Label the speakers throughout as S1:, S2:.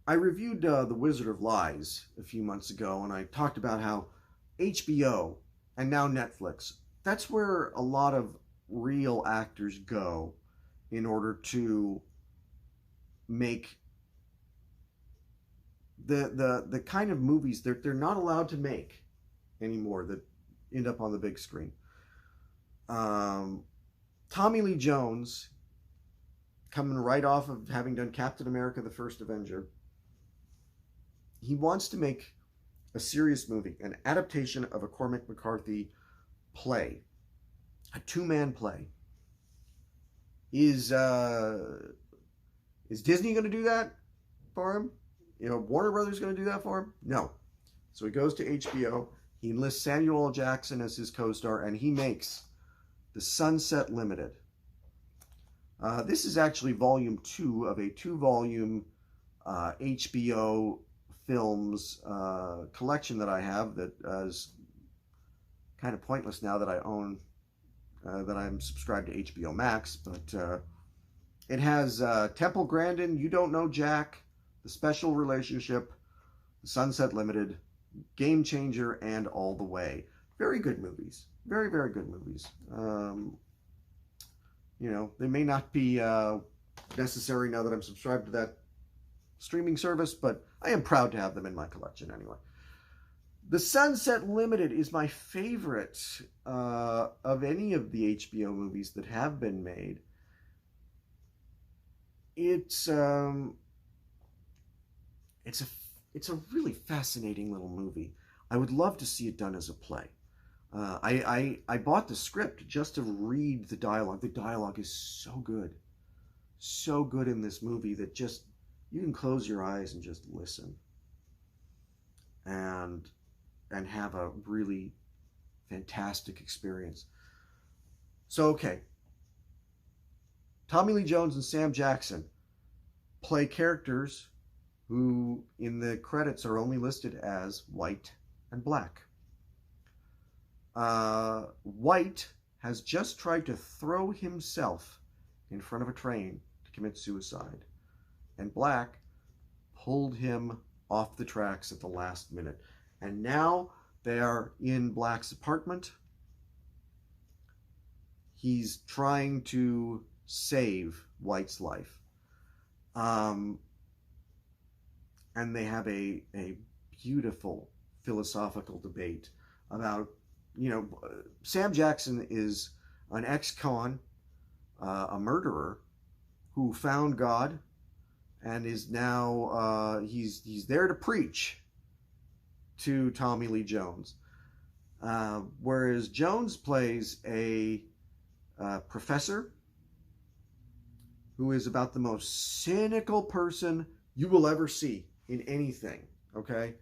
S1: I reviewed The Wizard of Lies a few months ago, and I talked about how HBO and now Netflix, that's where a lot of real actors go in order to make the kind of movies they're not allowed to make anymore that end up on the big screen. Um, Tommy Lee Jones, coming right off of having done Captain America: The First Avenger, he wants to make a serious movie, an adaptation of a Cormac McCarthy play, a two-man play. Is is Disney going to do that for him? You know, Warner Brothers going to do that for him? No. So he goes to HBO. He enlists Samuel L. Jackson as his co-star, and he makes The Sunset Limited. This is actually volume 2 of a 2-volume HBO films collection that I have that is kind of pointless now that I own, that I'm subscribed to HBO Max. But it has Temple Grandin, You Don't Know Jack, The Special Relationship, The Sunset Limited, Game Changer, and All the Way. Very good movies. Very, very good movies. You know, they may not be necessary now that I'm subscribed to that streaming service, but I am proud to have them in my collection anyway. The Sunset Limited is my favorite of any of the HBO movies that have been made. It's it's a it's a really fascinating little movie. I would love to see it done as a play. I bought the script just to read the dialogue. The dialogue is so good in this movie that just you can close your eyes and just listen and have a really fantastic experience. So okay, Tommy Lee Jones and Sam Jackson play characters who in the credits are only listed as white and black. White has just tried to throw himself in front of a train to commit suicide, and Black pulled him off the tracks at the last minute. And now they are in Black's apartment. He's trying to save White's life. And they have a beautiful philosophical debate about, you know, Sam Jackson is an ex-con, a murderer who found God and is now he's there to preach to Tommy Lee Jones, whereas Jones plays a professor who is about the most cynical person you will ever see in anything. Okay,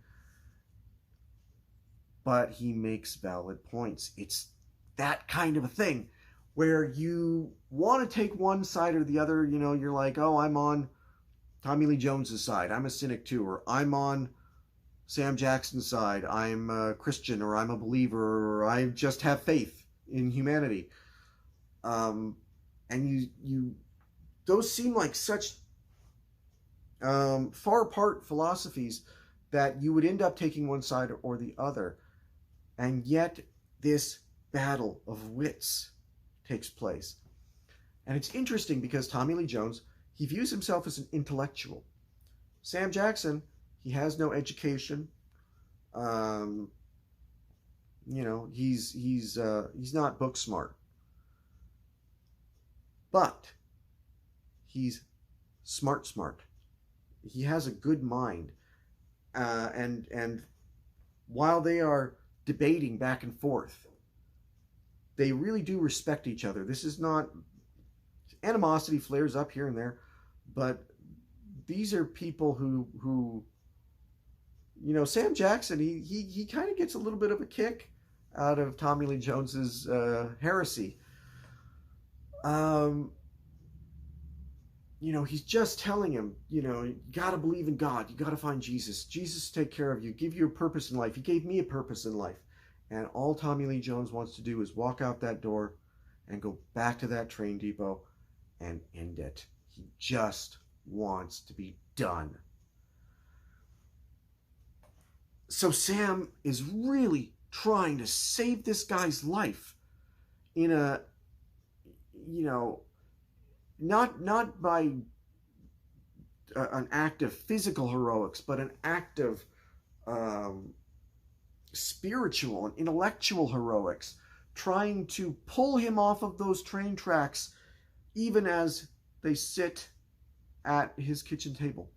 S1: but he makes valid points. It's that kind of a thing where you want to take one side or the other. You know, you're like, oh, I'm on Tommy Lee Jones's side. I'm a cynic too. Or I'm on Sam Jackson's side. I'm a Christian, or I'm a believer, or I just have faith in humanity. And you those seem like such far apart philosophies that you would end up taking one side or the other. And yet this battle of wits takes place. And it's interesting because Tommy Lee Jones, he views himself as an intellectual. Sam Jackson, he has no education. You know, he's not book smart, but he's smart. He has a good mind, and while they are debating back and forth, they really do respect each other. This is not animosity flares up here and there, but these are people who you know, Sam Jackson, he kind of gets a little bit of a kick out of Tommy Lee Jones's heresy. You know, he's just telling him, you know, you got to believe in God. You got to find Jesus. Jesus will take care of you, give you a purpose in life. He gave me a purpose in life. And all Tommy Lee Jones wants to do is walk out that door and go back to that train depot and end it. He just wants to be done. So Sam is really trying to save this guy's life in a, you know, not by an act of physical heroics, but an act of spiritual and intellectual heroics, trying to pull him off of those train tracks, even as they sit at his kitchen table.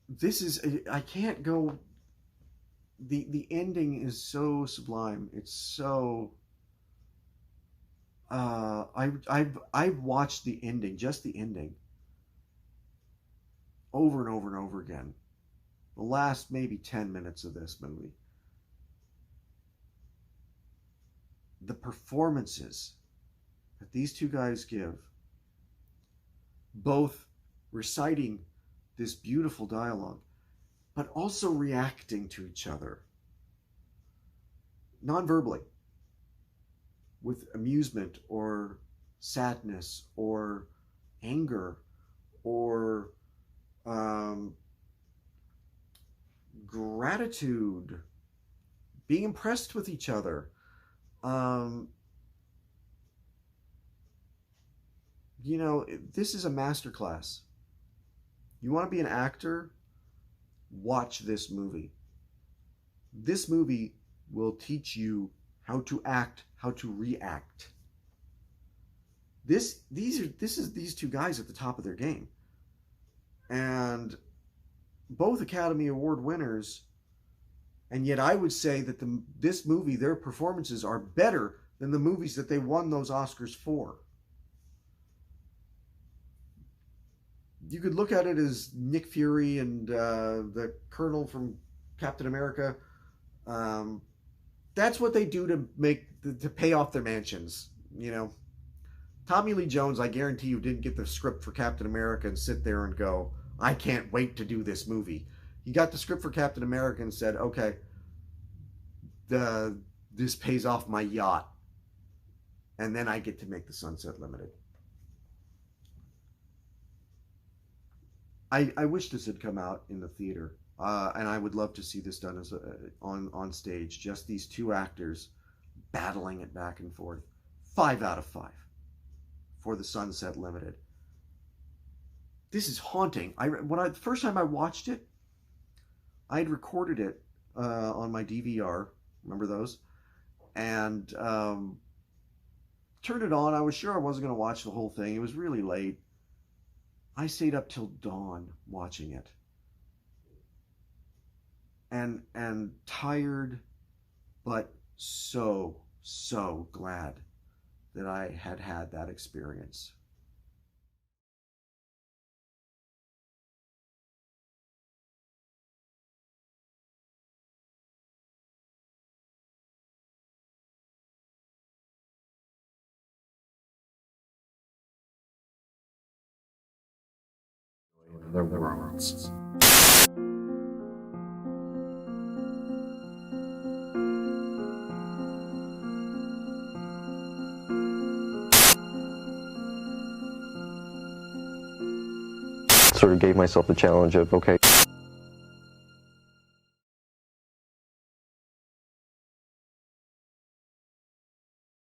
S1: This is, I can't go, the ending is so sublime. It's so, I've watched the ending, just the ending, over and over and over again. The last maybe 10 minutes of this movie. The performances that these two guys give, both reciting this beautiful dialogue, but also reacting to each other non-verbally, with amusement or sadness or anger or gratitude, being impressed with each other. You know, this is a masterclass. You want to be an actor? Watch this movie. This movie will teach you how to act, how to react. This is these two guys at the top of their game. And both Academy Award winners, and yet I would say that this movie, their performances are better than the movies that they won those Oscars for. You could look at it as Nick Fury and the Colonel from Captain America. That's what they do to pay off their mansions, you know. Tommy Lee Jones, I guarantee you, didn't get the script for Captain America and sit there and go, I can't wait to do this movie. He got the script for Captain America and said, okay, this pays off my yacht, and then I get to make the Sunset Limited. I wish this had come out in the theater, and I would love to see this done as on stage. Just these two actors battling it back and forth. 5 out of 5 for the Sunset Limited. This is haunting. The first time I watched it, I had recorded it on my DVR. Remember those? And turned it on. I was sure I wasn't going to watch the whole thing. It was really late. I stayed up till dawn watching it. And tired, but so glad that I had that experience. The worlds.
S2: Sort of gave myself the challenge of, okay,